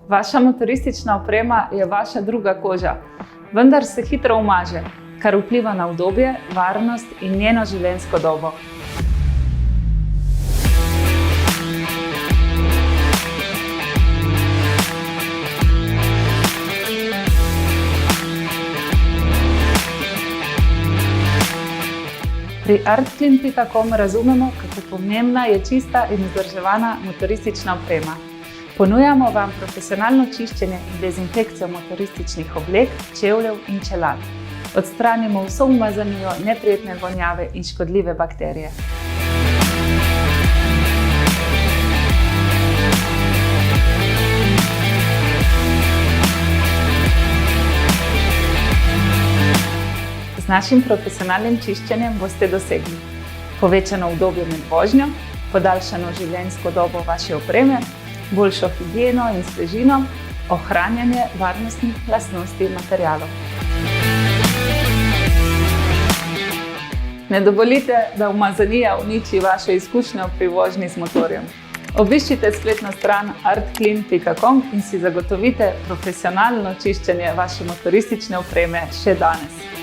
Vaša motoristična oprema je vaša druga koža, vendar se hitro umaže, kar vpliva na udobje, varnost in njeno življenjsko dobo. Pri artclean.com razumemo, kako pomembna je čista in vzdrževana motoristična oprema. Ponujamo vam profesionalno čiščenje in dezinfekcijo motorističnih oblek, čevljev in čelad. Odstranimo vso umazanijo, neprijetne vonjave in škodljive bakterije. Z našim profesionalnim čiščenjem boste dosegli povečano udobje med vožnjo, podaljšano življenjsko dobo vaše opreme, boljšo higieno in svežino, ohranjanje varnostnih lastnosti materialov. Ne dovolite, da umazanija uniči vašo izkušnjo pri vožnji z motorjem. Obiščite spletno stran artclean.com in si zagotovite profesionalno čiščenje vaše motoristične opreme še danes.